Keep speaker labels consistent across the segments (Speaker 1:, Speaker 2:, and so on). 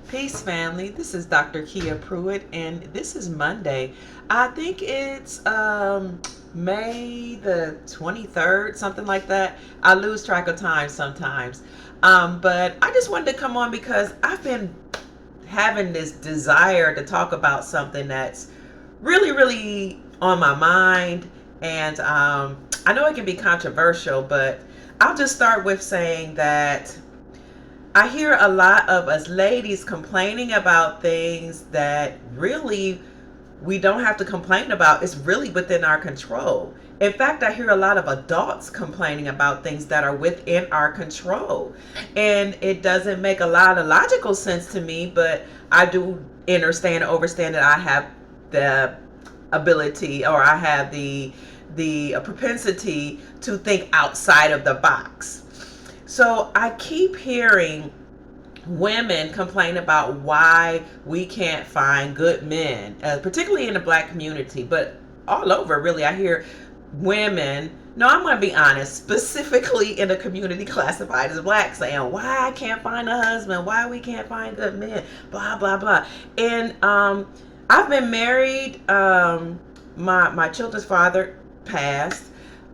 Speaker 1: Peace, family. This is Dr. Kia Pruitt, and this is Monday. I think it's May the 23rd, something like that. I lose track of time sometimes. But I just wanted to come on because I've been having this desire to talk about something that's really on my mind. And I know it can be controversial, but I'll just start with saying that I hear a lot of us ladies complaining about things that really we don't have to complain about. It's really within our control. In fact, I hear a lot of adults complaining about things that are within our control. And it doesn't make a lot of logical sense to me, but I do understand and overstand that I have the ability, or I have the propensity to think outside of the box. So I keep hearing women complain about why we can't find good men, particularly in the black community, but all over really. I hear women, no, I'm going to be honest, specifically in the community classified as black, saying why I can't find a husband, why we can't find good men, blah, blah, blah. And I've been married. My children's father passed.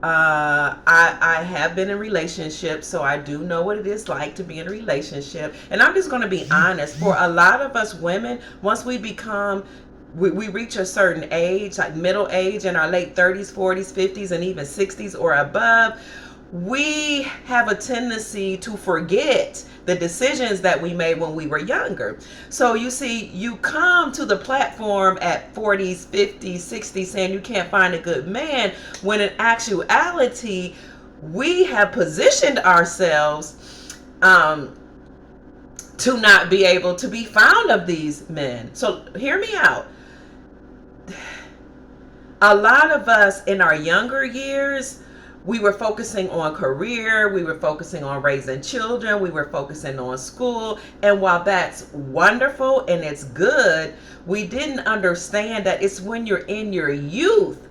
Speaker 1: I have been in relationships, so I do know what it is like to be in a relationship. And I'm just going to be honest. For a lot of us women, once we reach a certain age, like middle age, in our late 30s, 40s, 50s, and even 60s or above, we have a tendency to forget the decisions that we made when we were younger. So you see, you come to the platform at 40s, 50s, 60s saying you can't find a good man, when in actuality, we have positioned ourselves to not be able to be found of these men. So hear me out. A lot of us in our younger years, we were focusing on career, we were focusing on raising children, we were focusing on school. And while that's wonderful and it's good, we didn't understand that it's when you're in your youth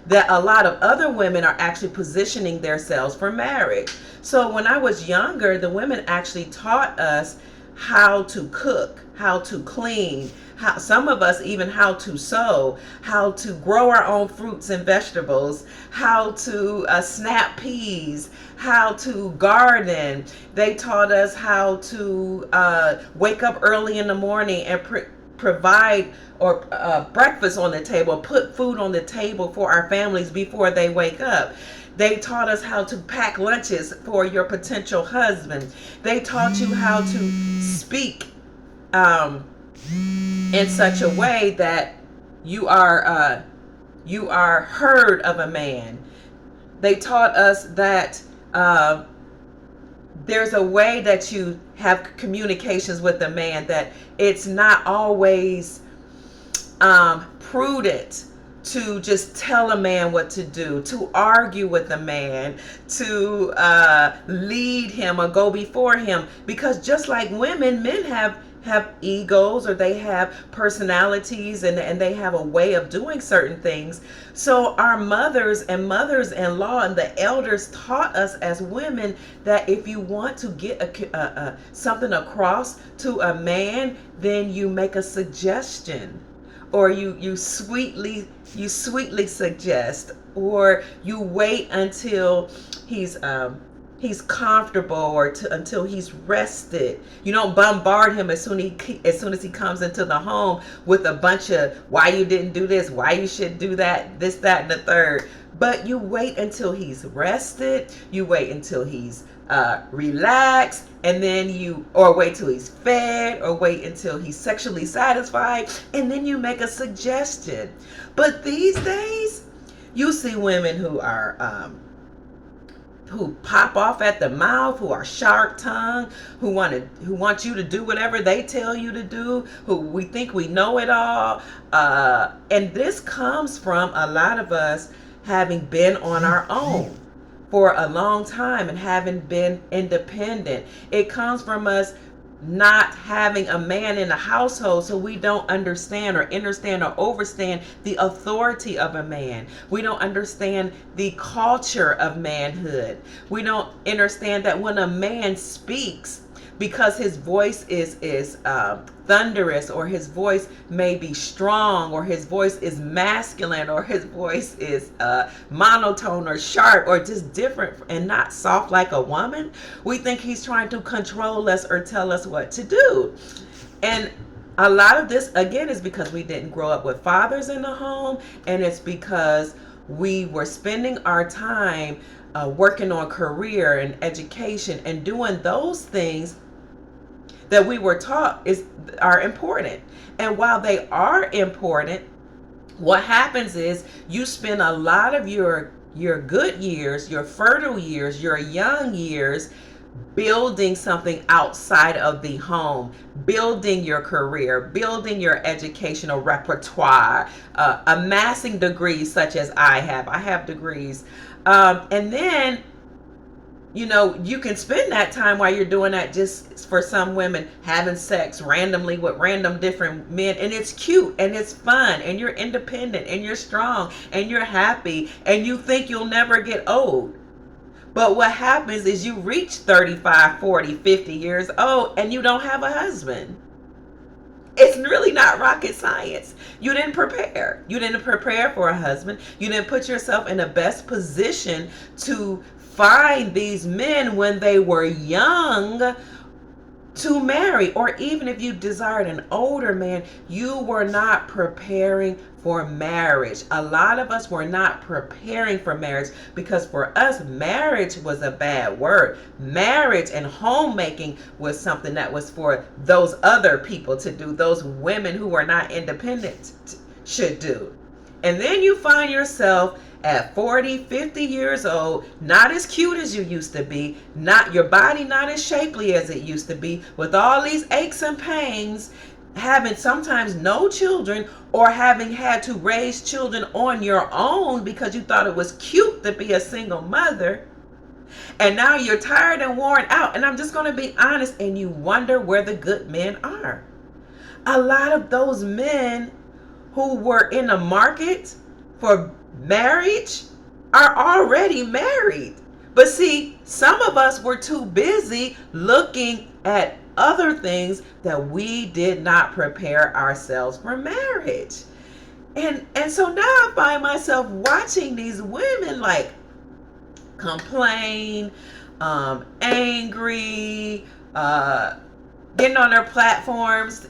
Speaker 1: that a lot of other women are actually positioning themselves for marriage. So when I was younger, the women actually taught us how to cook, how to clean, some of us even how to sew, how to grow our own fruits and vegetables, how to snap peas, how to garden. They taught us how to wake up early in the morning and provide or breakfast on the table, put food on the table for our families before they wake up. They taught us how to pack lunches for your potential husband. They taught you how to speak in such a way that you are heard of a man. They taught us that there's a way that you have communications with a man, that it's not always prudent to just tell a man what to do, to argue with a man, to lead him or go before him. Because just like women, men have egos, or they have personalities, and they have a way of doing certain things. So our mothers and mothers-in-law and the elders taught us as women that if you want to get something across to a man, then you make a suggestion, or you sweetly suggest, or you wait until he's comfortable, or until he's rested. You don't bombard him as soon as he comes into the home with a bunch of why you didn't do this, why you should do that, this, that, and the third. But you wait until he's rested. You wait until he's relaxed, and then or wait till he's fed, or wait until he's sexually satisfied, and then you make a suggestion. But these days, you see women who are who pop off at the mouth, who are sharp tongued, who want you to do whatever they tell you to do, who we think we know it all. And this comes from a lot of us having been on our own for a long time and having been independent. It comes from us not having a man in the household, so we don't understand or overstand the authority of a man. We don't understand the culture of manhood. We don't understand that when a man speaks, because his voice is thunderous, or his voice may be strong, or his voice is masculine, or his voice is monotone or sharp, or just different and not soft like a woman, we think he's trying to control us or tell us what to do. And a lot of this, again, is because we didn't grow up with fathers in the home, and it's because we were spending our time working on career and education and doing those things that we were taught are important. And while they are important, what happens is you spend a lot of your good years, your fertile years, your young years building something outside of the home, building your career, building your educational repertoire, amassing degrees such as I have. I have degrees. And then, you can spend that time while you're doing that, just for some women, having sex randomly with random different men. And it's cute and it's fun and you're independent and you're strong and you're happy and you think you'll never get old. But what happens is you reach 35, 40, 50 years old and you don't have a husband. It's really not rocket science. You didn't prepare. You didn't prepare for a husband. You didn't put yourself in the best position to find these men when they were young to marry. Or even if you desired an older man, you were not preparing for marriage. A lot of us were not preparing for marriage because for us, marriage was a bad word. Marriage and homemaking was something that was for those other people to do. Those women who were not independent should do. And then you find yourself at 40, 50 years old, not as cute as you used to be, not your body not as shapely as it used to be, with all these aches and pains, having sometimes no children, or having had to raise children on your own because you thought it was cute to be a single mother. And now you're tired and worn out. And I'm just going to be honest, and you wonder where the good men are. A lot of those men who were in the market for marriage are already married. But see, some of us were too busy looking at other things that we did not prepare ourselves for marriage. And so now I find myself watching these women like complain, angry, getting on their platforms,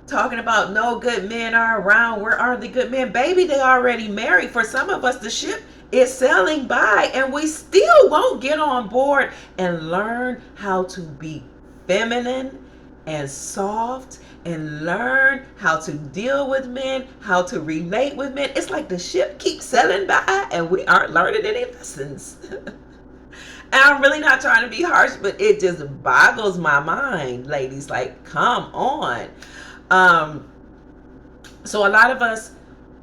Speaker 1: talking about no good men are around. Where are the good men? Baby, they already married. For some of us, the ship is sailing by and we still won't get on board and learn how to be feminine and soft and learn how to deal with men, how to relate with men. It's like the ship keeps sailing by and we aren't learning any lessons. And I'm really not trying to be harsh, but it just boggles my mind, ladies. Like, come on. So a lot of us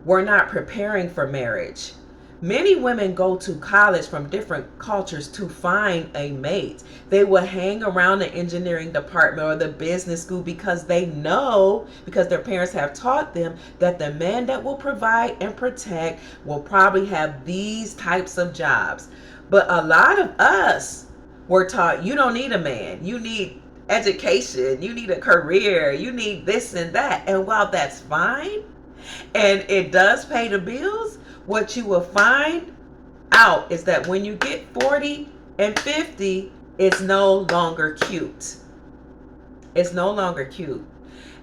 Speaker 1: were not preparing for marriage. Many women go to college from different cultures to find a mate. They will hang around the engineering department or the business school because they know, because their parents have taught them, that the man that will provide and protect will probably have these types of jobs. But a lot of us were taught, you don't need a man. You need education. You need a career. You need this and that. And while that's fine, and it does pay the bills, what you will find out is that when you get 40 and 50, it's no longer cute. It's no longer cute.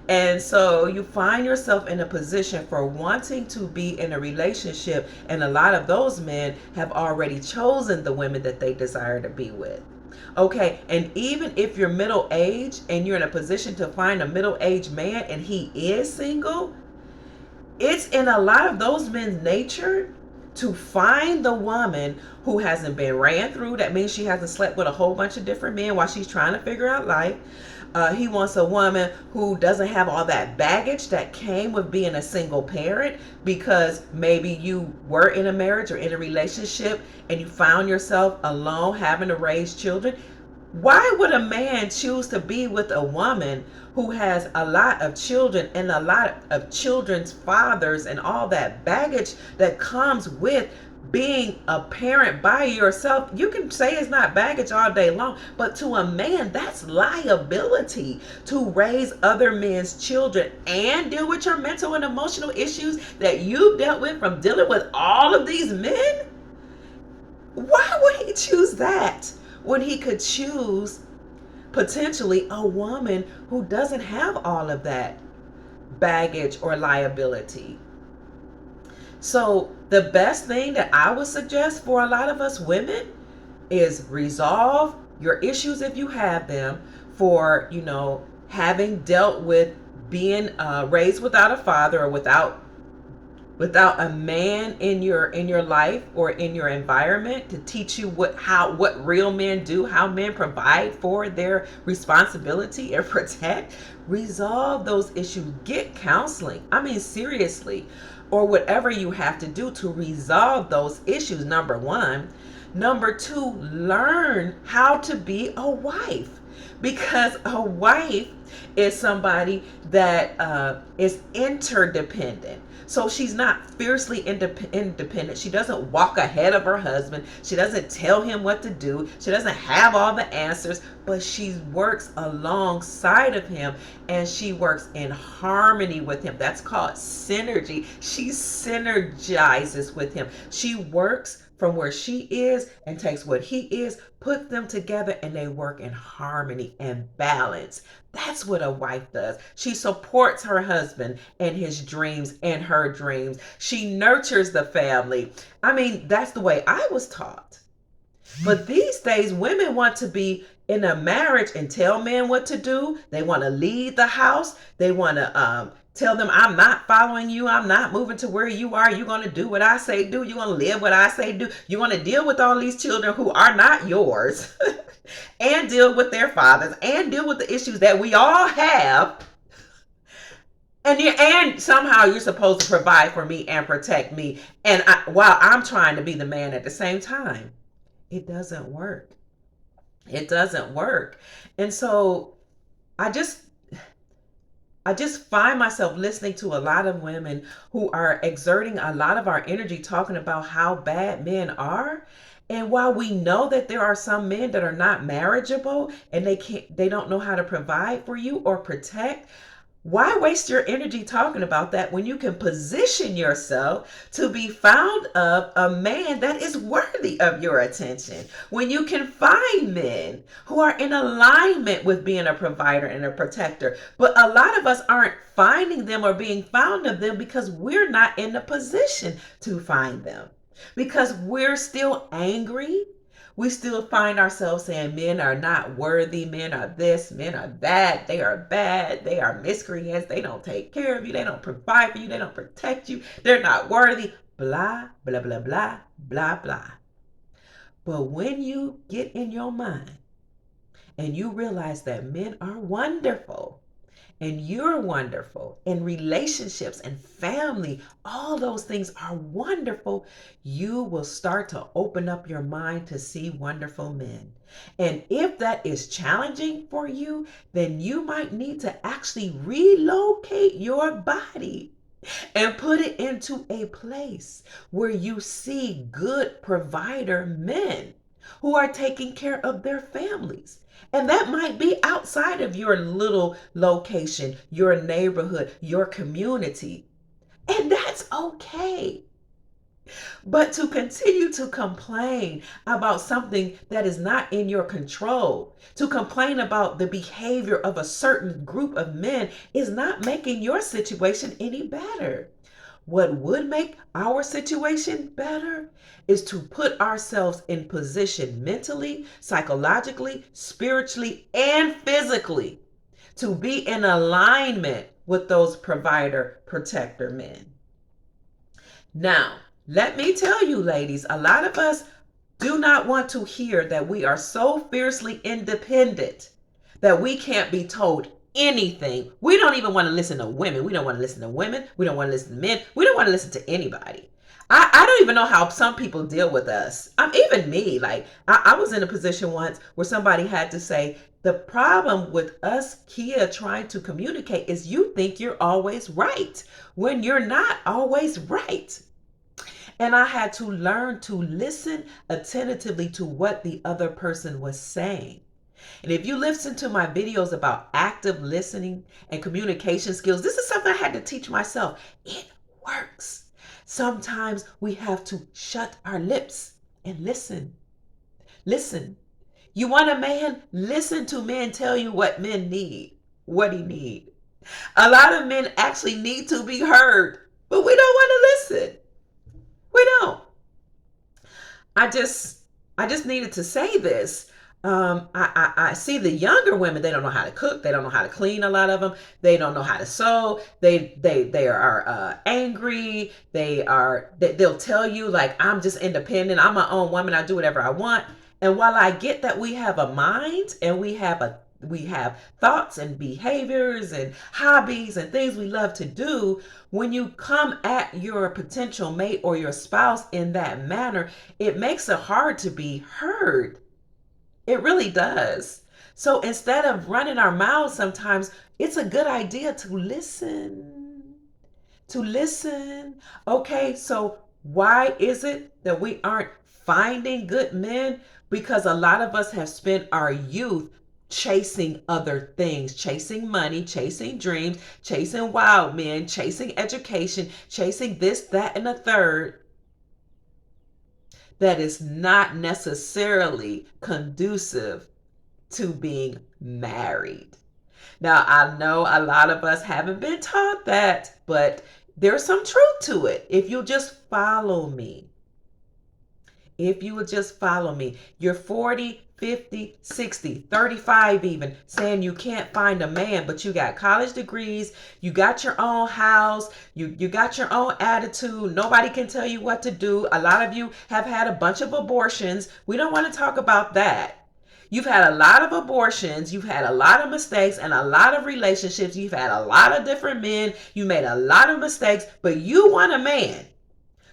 Speaker 1: And so you find yourself in a position for wanting to be in a relationship, and a lot of those men have already chosen the women that they desire to be with. Okay, and even if you're middle-aged and you're in a position to find a middle-aged man and he is single, it's in a lot of those men's nature to find the woman who hasn't been ran through. That means she hasn't slept with a whole bunch of different men while she's trying to figure out life. He wants a woman who doesn't have all that baggage that came with being a single parent, because maybe you were in a marriage or in a relationship and you found yourself alone having to raise children. Why would a man choose to be with a woman who has a lot of children and a lot of children's fathers and all that baggage that comes with being a parent by yourself, you can say it's not baggage all day long, but to a man, that's liability to raise other men's children and deal with your mental and emotional issues that you've dealt with from dealing with all of these men. Why would he choose that when he could choose potentially a woman who doesn't have all of that baggage or liability? So the best thing that I would suggest for a lot of us women is resolve your issues if you have them, for, having dealt with being raised without a father, or without a man in your life or in your environment to teach you what real men do, how men provide for their responsibility and protect. Resolve those issues. Get counseling. I mean, seriously, or whatever you have to do to resolve those issues. Number one. Number two, learn how to be a wife, because a wife is somebody that is interdependent. So she's not fiercely independent. She doesn't walk ahead of her husband. She doesn't tell him what to do. She doesn't have all the answers, but she works alongside of him, and she works in harmony with him. That's called synergy. She synergizes with him. She works from where she is and takes what he is, put them together, and they work in harmony and balance. That's what a wife does. She supports her husband and his dreams and her dreams. She nurtures the family. I mean, that's the way I was taught. But these days, women want to be in a marriage and tell men what to do. They want to lead the house. They want to tell them, I'm not following you. I'm not moving to where you are. You're going to do what I say do. You're going to live what I say do. You want to deal with all these children who are not yours and deal with their fathers and deal with the issues that we all have. And somehow you're supposed to provide for me and protect me. And while I'm trying to be the man at the same time. It doesn't work. It doesn't work. And so I just find myself listening to a lot of women who are exerting a lot of our energy talking about how bad men are. And while we know that there are some men that are not marriageable and they don't know how to provide for you or protect, why waste your energy talking about that when you can position yourself to be found of a man that is worthy of your attention? When you can find men who are in alignment with being a provider and a protector. But a lot of us aren't finding them or being found of them because we're not in the position to find them. Because we're still angry. We still find ourselves saying men are not worthy, men are this, men are that, they are bad, they are miscreants, they don't take care of you, they don't provide for you, they don't protect you, they're not worthy, blah, blah, blah, blah, blah, blah. But when you get in your mind and you realize that men are wonderful, and you're wonderful, and relationships and family, all those things are wonderful, you will start to open up your mind to see wonderful men. And if that is challenging for you, then you might need to actually relocate your body and put it into a place where you see good provider men who are taking care of their families. And that might be outside of your little location, your neighborhood, your community. And that's okay. But to continue to complain about something that is not in your control, to complain about the behavior of a certain group of men, is not making your situation any better. What would make our situation better is to put ourselves in position mentally, psychologically, spiritually, and physically to be in alignment with those provider protector men. Now, let me tell you, ladies, a lot of us do not want to hear that we are so fiercely independent that we can't be told anything. We don't even want to listen to women. We don't want to listen to women. We don't want to listen to men. We don't want to listen to anybody. I don't even know how some people deal with us. Even me, like I was in a position once where somebody had to say, the problem with us, Kia, trying to communicate is you think you're always right when you're not always right. And I had to learn to listen attentively to what the other person was saying. And if you listen to my videos about active listening and communication skills, this is something I had to teach myself. It works. Sometimes we have to shut our lips and listen. Listen. You want a man? Listen to men tell you what men need, what he need. A lot of men actually need to be heard, but we don't want to listen. We don't. I just I just needed to say this. I see the younger women. They don't know how to cook. They don't know how to clean. A lot of them. They don't know how to sew. They are angry. They'll tell you like, I'm just independent. I'm my own woman. I do whatever I want. And while I get that we have a mind and we have thoughts and behaviors and hobbies and things we love to do, when you come at your potential mate or your spouse in that manner, it makes it hard to be heard. It really does. So instead of running our mouths sometimes, it's a good idea to listen. To listen. Okay, so why is it that we aren't finding good men? Because a lot of us have spent our youth chasing other things, chasing money, chasing dreams, chasing wild men, chasing education, chasing this, that, and a third that is not necessarily conducive to being married. Now, I know a lot of us haven't been taught that, but there's some truth to it. If you just follow me, if you would just follow me, you're 40, 50, 60, 35 even, saying you can't find a man, but you got college degrees, you got your own house, you got your own attitude, nobody can tell you what to do. A lot of you have had a bunch of abortions. We don't want to talk about that. You've had a lot of abortions, you've had a lot of mistakes and a lot of relationships, you've had a lot of different men, you made a lot of mistakes, but you want a man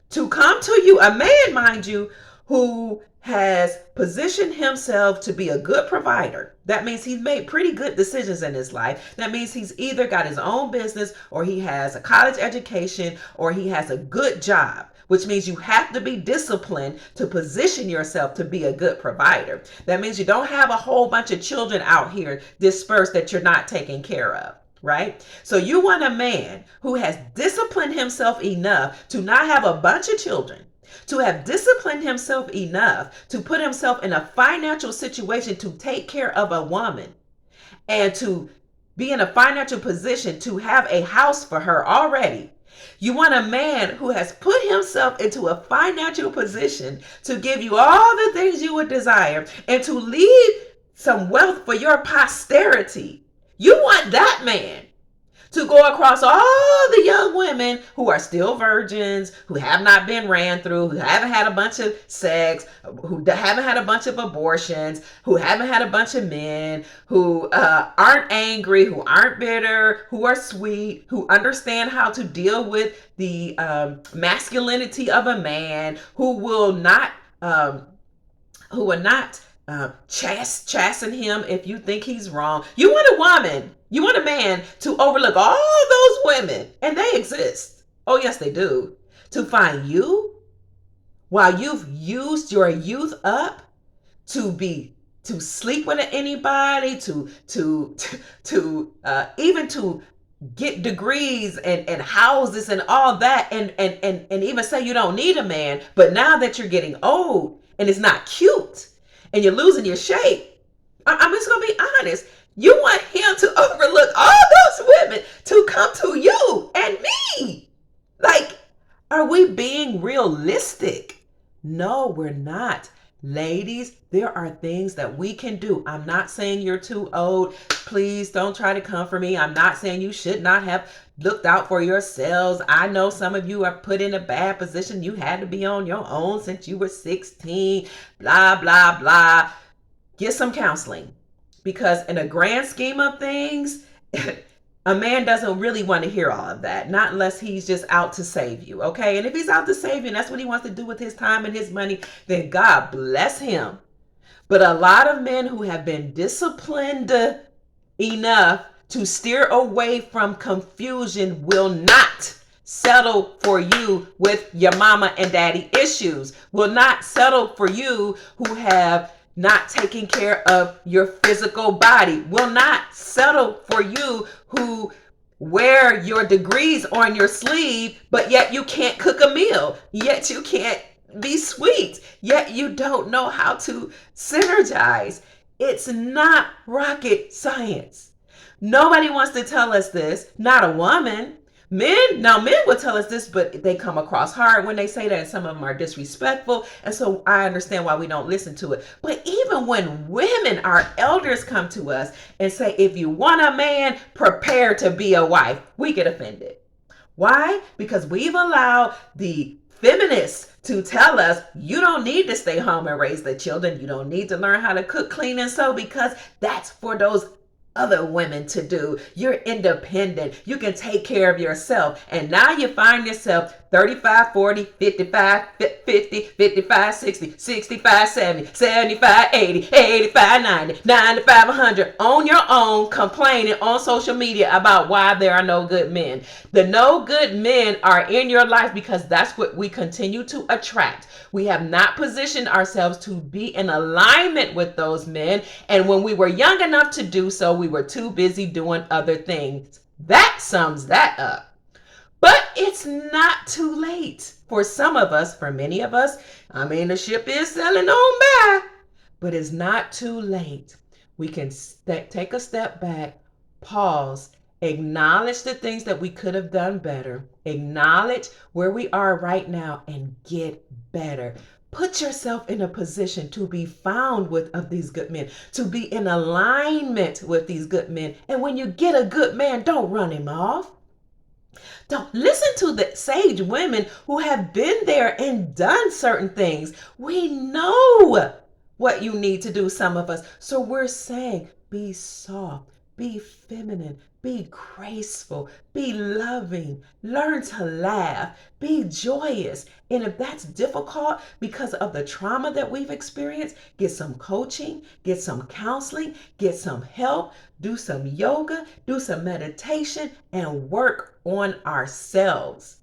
Speaker 1: to come to you, a man, mind you, who has positioned himself to be a good provider. That means he's made pretty good decisions in his life. That means he's either got his own business or he has a college education or he has a good job, which means you have to be disciplined to position yourself to be a good provider. That means you don't have a whole bunch of children out here dispersed that you're not taking care of. Right? So you want a man who has disciplined himself enough to not have a bunch of children, to have disciplined himself enough to put himself in a financial situation to take care of a woman and to be in a financial position to have a house for her already. You want a man who has put himself into a financial position to give you all the things you would desire and to leave some wealth for your posterity. You want that man to go across all the young women who are still virgins, who have not been ran through, who haven't had a bunch of sex, who haven't had a bunch of abortions, who haven't had a bunch of men, who aren't angry, who aren't bitter, who are sweet, who understand how to deal with the masculinity of a man, who will not chasten him if you think he's wrong. You want a woman, you want a man to overlook all those women, and they exist. Oh, yes, they do. To find you while you've used your youth up to sleep with anybody, to even to get degrees and houses and all that, and even say you don't need a man. But now that you're getting old and it's not cute and you're losing your shape, I'm just gonna be honest. You want him to overlook all those women to come to you and me. Like, are we being realistic? No, we're not. Ladies, there are things that we can do. I'm not saying you're too old. Please don't try to comfort me. I'm not saying you should not have looked out for yourselves. I know some of you are put in a bad position. You had to be on your own since you were 16, blah, blah, blah. Get some counseling. Because in a grand scheme of things, a man doesn't really want to hear all of that, not unless he's just out to save you, okay? And if he's out to save you and that's what he wants to do with his time and his money, then God bless him. But a lot of men who have been disciplined enough to steer away from confusion will not settle for you with your mama and daddy issues, will not settle for you who have not taking care of your physical body, will not settle for you who wear your degrees on your sleeve, but yet you can't cook a meal, yet you can't be sweet, yet you don't know how to synergize. It's not rocket science. Nobody wants to tell us this, not a woman. Men will tell us this, but they come across hard when they say that, and some of them are disrespectful. And so I understand why we don't listen to it. But even when women, our elders, come to us and say, if you want a man, prepare to be a wife, we get offended. Why? Because we've allowed the feminists to tell us you don't need to stay home and raise the children. You don't need to learn how to cook, clean, and sew, because that's for those other women to do. You're independent. You can take care of yourself. And now you find yourself 35, 40, 55, 50, 55, 60, 65, 70, 75, 80, 85, 90, 95, 100 on your own, complaining on social media about why there are no good men. The no good men are in your life because that's what we continue to attract. We have not positioned ourselves to be in alignment with those men. And when we were young enough to do so, we were too busy doing other things. That sums that up. But it's not too late for some of us, for many of us. I mean, the ship is sailing on by, but it's not too late. We can take a step back, pause, acknowledge the things that we could have done better, acknowledge where we are right now, and get better. Put yourself in a position to be found of these good men, to be in alignment with these good men. And when you get a good man, don't run him off. Don't listen to the sage women who have been there and done certain things. We know what you need to do, some of us. So we're saying, be soft, be feminine, be graceful, be loving, learn to laugh, be joyous. And if that's difficult because of the trauma that we've experienced, get some coaching, get some counseling, get some help, do some yoga, do some meditation, and work on ourselves.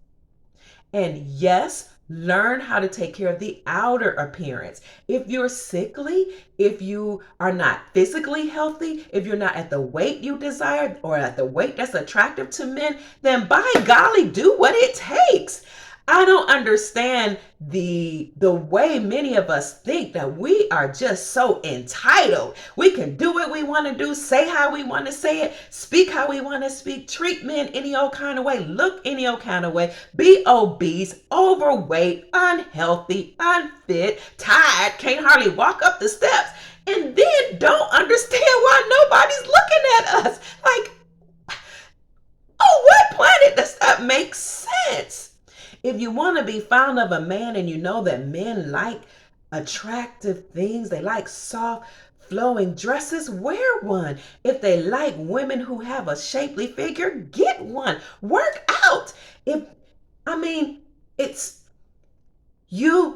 Speaker 1: And yes, learn how to take care of the outer appearance. If you're sickly, if you are not physically healthy, if you're not at the weight you desire or at the weight that's attractive to men, then by golly, do what it takes. I don't understand the way many of us think that we are just so entitled. We can do what we want to do, say how we want to say it, speak how we want to speak, treat men any old kind of way, look any old kind of way, be obese, overweight, unhealthy, unfit, tired, can't hardly walk up the steps, and then don't understand why nobody's looking at us. Like, oh, what planet does that make sense? If you want to be found of a man and you know that men like attractive things, they like soft, flowing dresses, wear one. If they like women who have a shapely figure, get one. Work out.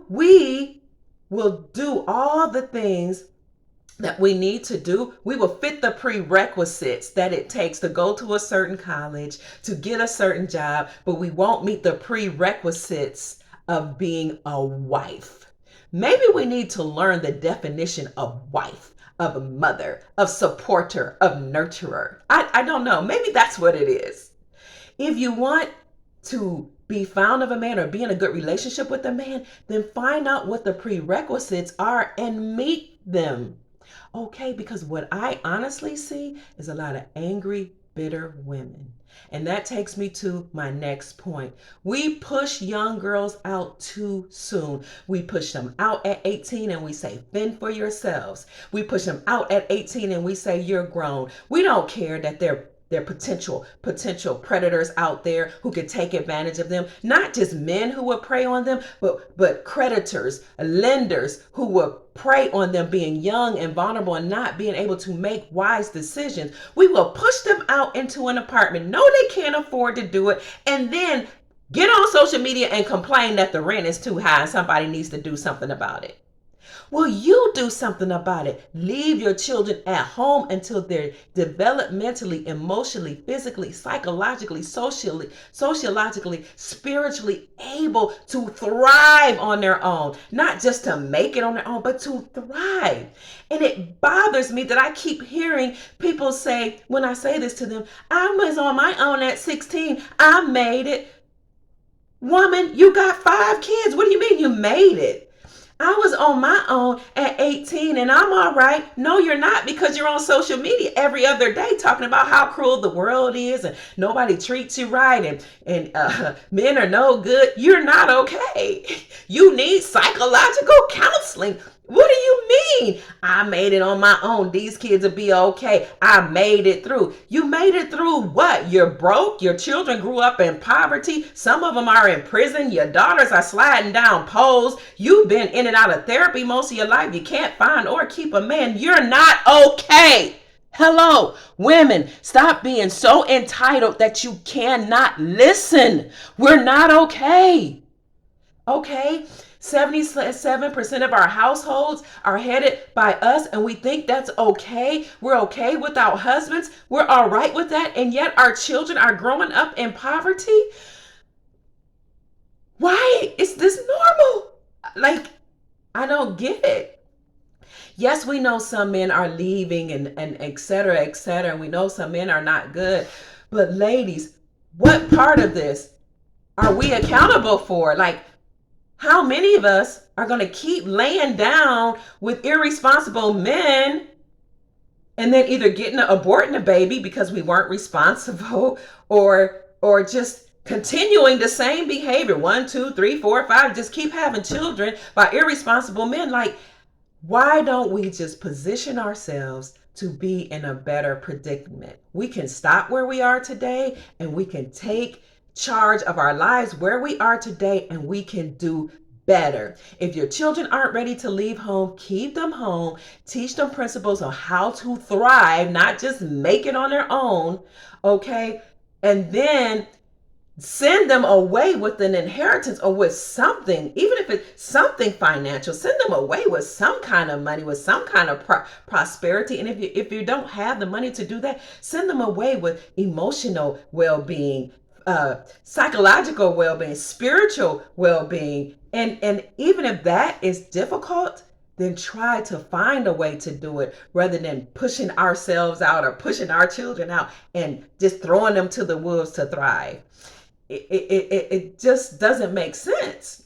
Speaker 1: We will do all the things that we need to do. We will fit the prerequisites that it takes to go to a certain college, to get a certain job, but we won't meet the prerequisites of being a wife. Maybe we need to learn the definition of wife, of a mother, of supporter, of nurturer. I don't know. Maybe that's what it is. If you want to be found of a man or be in a good relationship with a man, then find out what the prerequisites are and meet them. Okay, because what I honestly see is a lot of angry, bitter women. And that takes me to my next point. We push young girls out too soon. We push them out at 18 and we say, fend for yourselves. We push them out at 18 and we say, you're grown. We don't care that they're potential predators out there who could take advantage of them. Not just men who would prey on them, but creditors, lenders who would prey on them being young and vulnerable and not being able to make wise decisions. We will push them out into an apartment. No, they can't afford to do it. And then get on social media and complain that the rent is too high and somebody needs to do something about it. Well, you do something about it. Leave your children at home until they're developmentally, emotionally, physically, psychologically, sociologically, spiritually able to thrive on their own. Not just to make it on their own, but to thrive. And it bothers me that I keep hearing people say, when I say this to them, I was on my own at 16. I made it. Woman, you got 5 kids. What do you mean you made it? I was on my own at 18 and I'm all right. No, you're not, because you're on social media every other day talking about how cruel the world is and nobody treats you right and men are no good. You're not okay. You need psychological counseling. What do you mean? I made it on my own. These kids will be okay. I made it through. You made it through what? You're broke. Your children grew up in poverty. Some of them are in prison. Your daughters are sliding down poles. You've been in and out of therapy most of your life. You can't find or keep a man. You're not okay. Hello, women, stop being so entitled that you cannot listen. We're not okay. Okay? 77% of our households are headed by us, and we think that's okay. We're okay with our husbands. We're all right with that, and yet our children are growing up in poverty. Why is this normal? Like, I don't get it. Yes, we know some men are leaving and et cetera, and we know some men are not good. But ladies, what part of this are we accountable for? Like, how many of us are going to keep laying down with irresponsible men and then either aborting a baby because we weren't responsible, or just continuing the same behavior, 1, 2, 3, 4, 5, just keep having children by irresponsible men? Like, why don't we just position ourselves to be in a better predicament? We can stop where we are today and we can take charge of our lives where we are today, and we can do better. If your children aren't ready to leave home, keep them home. Teach them principles on how to thrive, not just make it on their own. Okay? And then send them away with an inheritance or with something, even if it's something financial. Send them away with some kind of money, with some kind of prosperity. And if you don't have the money to do that, send them away with emotional well-being, psychological well-being, spiritual well-being. And even if that is difficult, then try to find a way to do it rather than pushing ourselves out or pushing our children out and just throwing them to the wolves to thrive. It just doesn't make sense.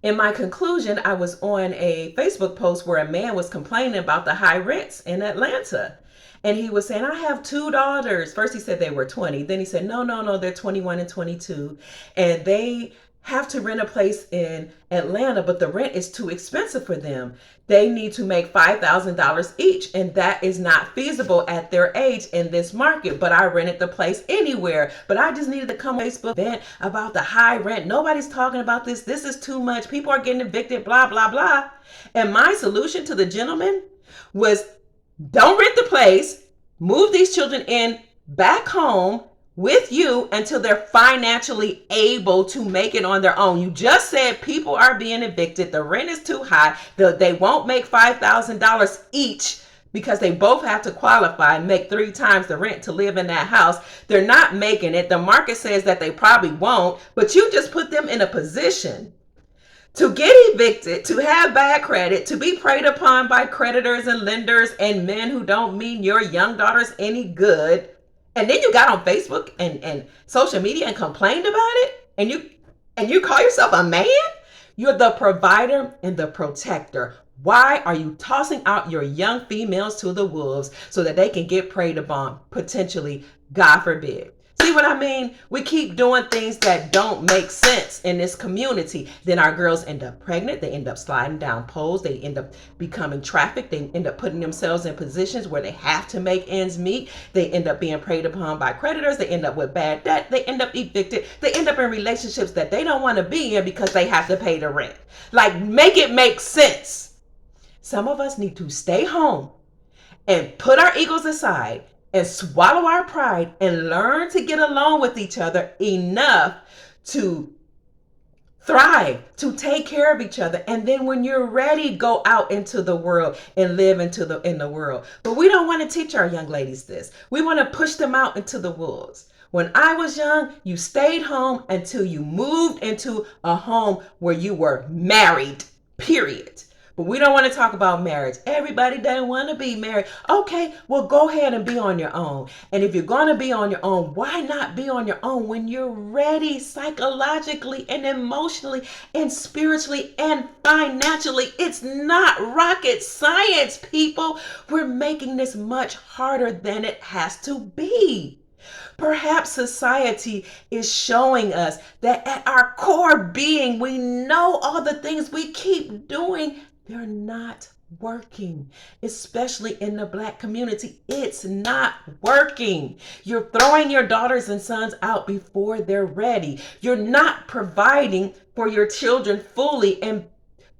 Speaker 1: In my conclusion, I was on a Facebook post where a man was complaining about the high rents in Atlanta. And he was saying, I have 2 daughters. First he said they were 20. Then he said, no, they're 21 and 22. And they have to rent a place in Atlanta, but the rent is too expensive for them. They need to make $5,000 each, and that is not feasible at their age in this market. But I rented the place anywhere. But I just needed to come on Facebook event about the high rent. Nobody's talking about this. This is too much. People are getting evicted, blah, blah, blah. And my solution to the gentleman was, don't rent the place. Move these children in back home with you until they're financially able to make it on their own. You just said people are being evicted. The rent is too high. They won't make $5,000 each because they both have to qualify and make 3 times the rent to live in that house. They're not making it. The market says that they probably won't, but you just put them in a position to get evicted, to have bad credit, to be preyed upon by creditors and lenders and men who don't mean your young daughters any good. And then you got on Facebook and social media and complained about it, and you call yourself a man? You're the provider and the protector. Why are you tossing out your young females to the wolves so that they can get preyed upon, potentially, God forbid? See what I mean? We keep doing things that don't make sense in this community. Then our girls end up pregnant. They end up sliding down poles. They end up becoming trafficked. They end up putting themselves in positions where they have to make ends meet. They end up being preyed upon by creditors. They end up with bad debt. They end up evicted. They end up in relationships that they don't want to be in because they have to pay the rent. Like, make it make sense. Some of us need to stay home and put our egos aside and swallow our pride and learn to get along with each other enough to thrive, to take care of each other. And then when you're ready, go out into the world and live in the world. But we don't want to teach our young ladies this. We want to push them out into the wolves. When I was young, you stayed home until you moved into a home where you were married, period. But we don't want to talk about marriage. Everybody doesn't want to be married. Okay, well, go ahead and be on your own. And if you're going to be on your own, why not be on your own when you're ready psychologically and emotionally and spiritually and financially? It's not rocket science, people. We're making this much harder than it has to be. Perhaps society is showing us that at our core being, we know all the things we keep doing, they're not working, especially in the Black community. It's not working. You're throwing your daughters and sons out before they're ready. You're not providing for your children fully and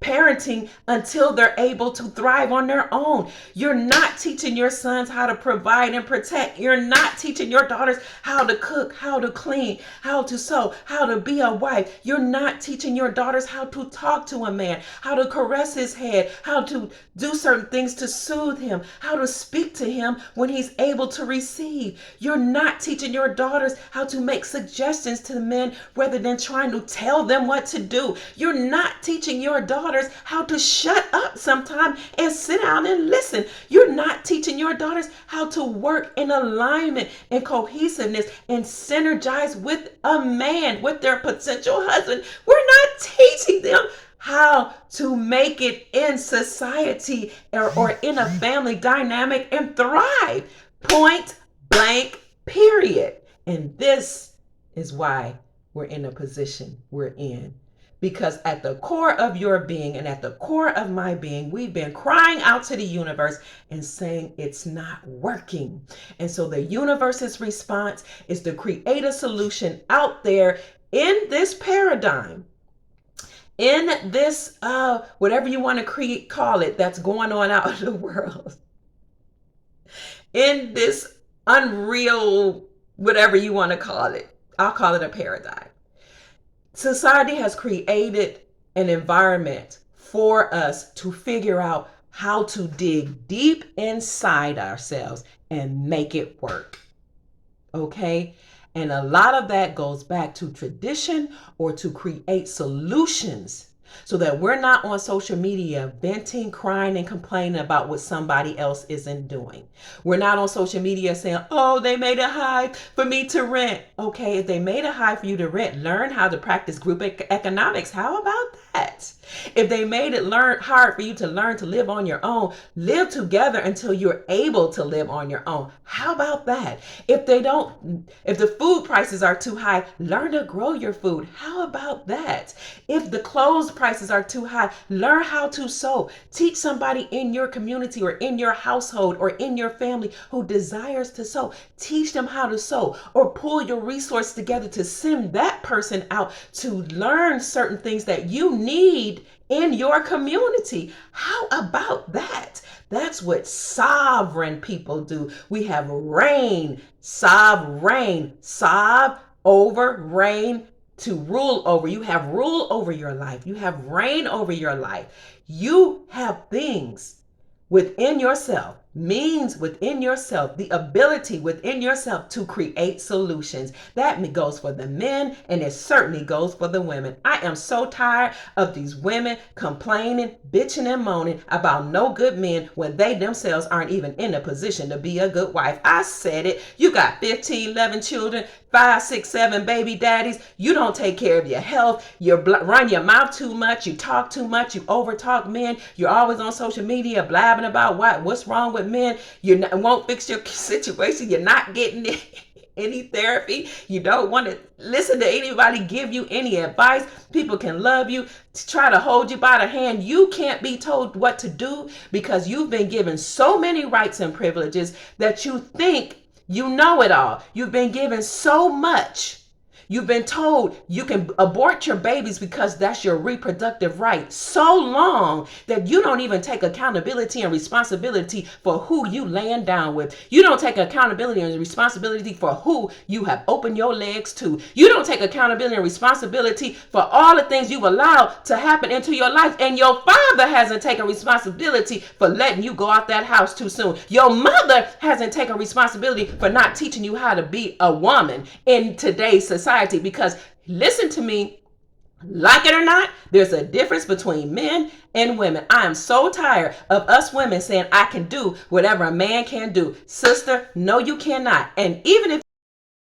Speaker 1: parenting until they're able to thrive on their own. You're not teaching your sons how to provide and protect. You're not teaching your daughters how to cook, how to clean, how to sew, how to be a wife. You're not teaching your daughters how to talk to a man, how to caress his head, how to do certain things to soothe him, how to speak to him when he's able to receive. You're not teaching your daughters how to make suggestions to the men rather than trying to tell them what to do. You're not teaching your daughters how to shut up sometime and sit down and listen. You're not teaching your daughters how to work in alignment and cohesiveness and synergize with a man, with their potential husband. We're not teaching them how to make it in society or in a family dynamic and thrive. Point blank, period. And this is why we're in the position we're in. Because at the core of your being and at the core of my being, we've been crying out to the universe and saying it's not working. And so the universe's response is to create a solution out there in this paradigm, in this, whatever you want to call it, that's going on out in the world, in this unreal, whatever you want to call it. I'll call it a paradigm. Society has created an environment for us to figure out how to dig deep inside ourselves and make it work. Okay? And a lot of that goes back to tradition or to create solutions so that we're not on social media venting, crying, and complaining about what somebody else isn't doing. We're not on social media saying, oh, they made it high for me to rent. Okay, if they made it high for you to rent, learn how to practice group economics. How about that? If they made it hard for you to learn to live on your own, live together until you're able to live on your own. How about that? If the food prices are too high, learn to grow your food. How about that? If the clothes prices are too high, learn how to sew. Teach somebody in your community or in your household or in your family who desires to sew. Teach them how to sew, or pull your resources together to send that person out to learn certain things that you need in your community. How about that? That's what sovereign people do. We have reign, sovereign, over, reign, to rule over. You have rule over your life. You have reign over your life. You have things within yourself, means within yourself, the ability within yourself to create solutions. That goes for the men, and it certainly goes for the women. I am so tired of these women complaining, bitching, and moaning about no good men when they themselves aren't even in a position to be a good wife. I said it. You got 15, 11 children, 5, 6, 7 baby daddies. You don't take care of your health. You run your mouth too much. You talk too much. You overtalk men. You're always on social media blabbing about what's wrong with men. You won't fix your situation. You're not getting any therapy. You don't want to listen to anybody give you any advice. People can love you, try to hold you by the hand. You can't be told what to do because you've been given so many rights and privileges that you think you know it all. You've been given so much. You've been told you can abort your babies because that's your reproductive right so long that you don't even take accountability and responsibility for who you laying down with. You don't take accountability and responsibility for who you have opened your legs to. You don't take accountability and responsibility for all the things you've allowed to happen into your life. And your father hasn't taken responsibility for letting you go out that house too soon. Your mother hasn't taken responsibility for not teaching you how to be a woman in today's society. Because listen to me, like it or not, there's a difference between men and women. I am so tired of us women saying I can do whatever a man can do. Sister, no, you cannot. And even if